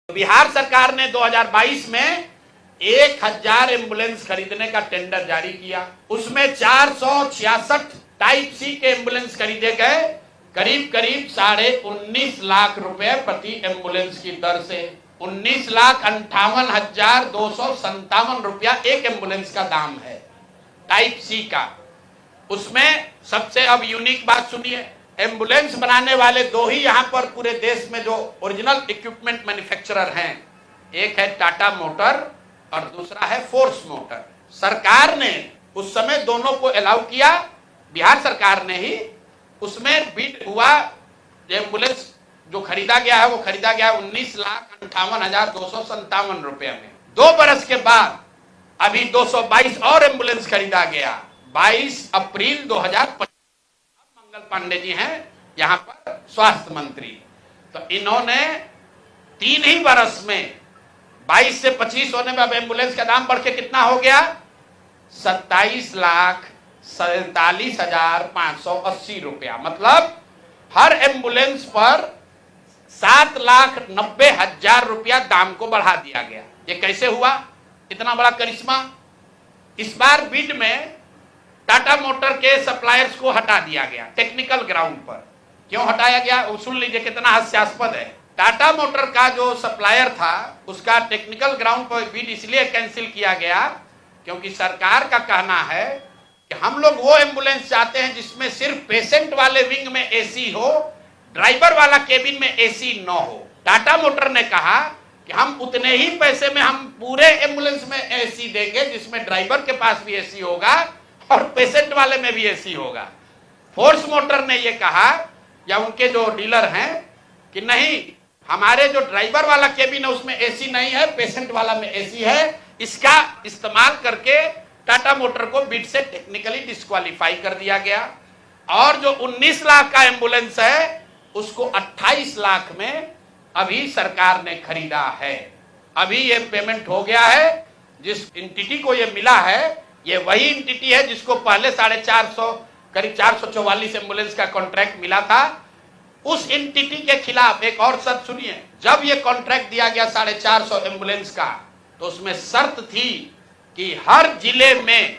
बिहार सरकार ने 2022 में 1000 एम्बुलेंस खरीदने का टेंडर जारी किया। उसमें 466 टाइप सी के एम्बुलेंस खरीदे गए, करीब करीब 19.5 लाख रुपए प्रति एम्बुलेंस की दर से। 19,58,257 रुपया एक एम्बुलेंस का दाम है टाइप सी का। उसमें सबसे अब यूनिक बात सुनिए, एम्बुलेंस बनाने वाले दो ही यहाँ पर पूरे देश में जो ओरिजिनल इक्विपमेंट मैन्युफैक्चरर हैं, एक है टाटा मोटर और दूसरा है फोर्स मोटर। सरकार ने उस समय दोनों को अलाउ किया, बिहार सरकार ने ही। उसमें बिड हुआ, एम्बुलेंस जो खरीदा गया है वो खरीदा गया 19,58,257 रुपये में। 2 बरस के बाद अभी 222 और एम्बुलेंस खरीदा गया। 22 अप्रैल 2025 मंगल पांडे जी हैं यहाँ पर स्वास्थ्य मंत्री, तो इन्होंने 3 ही बरस में 22 से 25 होने में अब एम्बुलेंस का दाम बढ़ के कितना हो गया, 27,47,580 रुपया। मतलब हर एम्बुलेंस पर 7,90,000 रुपया दाम को बढ़ा दिया गया। ये कैसे हुआ, इतना बड़ा करिश्मा? इस बार बिड में टाटा मोटर के सप्लायर्स को हटा दिया गया टेक्निकल ग्राउंड पर। क्यों हटाया गया, सुन लीजिए कितना हास्यास्पद है। टाटा मोटर का जो सप्लायर था उसका टेक्निकल ग्राउंड पर बिड इसलिए कैंसिल किया गया क्योंकि सरकार का कहना है कि हम लोग वो एम्बुलेंस चाहते हैं जिसमें सिर्फ पेशेंट वाले विंग में एसी हो, ड्राइवर वाला केबिन में एसी न हो। टाटा मोटर ने कहा कि हम उतने ही पैसे में हम पूरे एम्बुलेंस में एसी देंगे जिसमें ड्राइवर के पास भी एसी होगा और पेशेंट वाले में भी एसी होगा। फोर्स मोटर ने ये कहा, या उनके जो डीलर हैं, कि नहीं, हमारे जो ड्राइवर वाला केबिन है उसमें एसी नहीं है, पेशेंट वाला में एसी है। इसका इस्तेमाल करके टाटा मोटर को बिड से टेक्निकली डिस्क्वालीफाई कर दिया गया। और जो 19 लाख का एम्बुलेंस है उसको 28 लाख में अभी सरकार ने खरीदा है। अभी ये पेमेंट हो गया है। जिस एंटिटी को ये मिला है ये वही एंटिटी है जिसको पहले 450 करीब 444 एम्बुलेंस का कॉन्ट्रैक्ट मिला था। उस एंटिटी के खिलाफ एक और शर्त सुनिए, जब ये कॉन्ट्रैक्ट दिया गया 450 एम्बुलेंस का, तो उसमें शर्त थी कि हर जिले में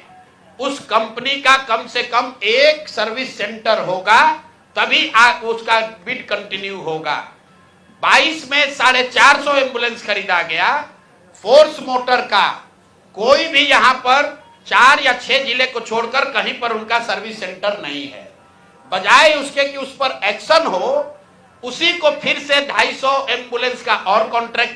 उस कंपनी का कम से कम एक सर्विस सेंटर होगा, तभी उसका बिड कंटिन्यू होगा। 22 में 450 एम्बुलेंस खरीदा गया। फोर्स मोटर का कोई भी यहाँ पर 4 या 6 जिले को छोड़कर कहीं पर उनका सर्विस सेंटर नहीं है। बजाय उसके कि उस पर एक्शन हो, उसी को फिर से 250 एम्बुलेंस का और कॉन्ट्रैक्ट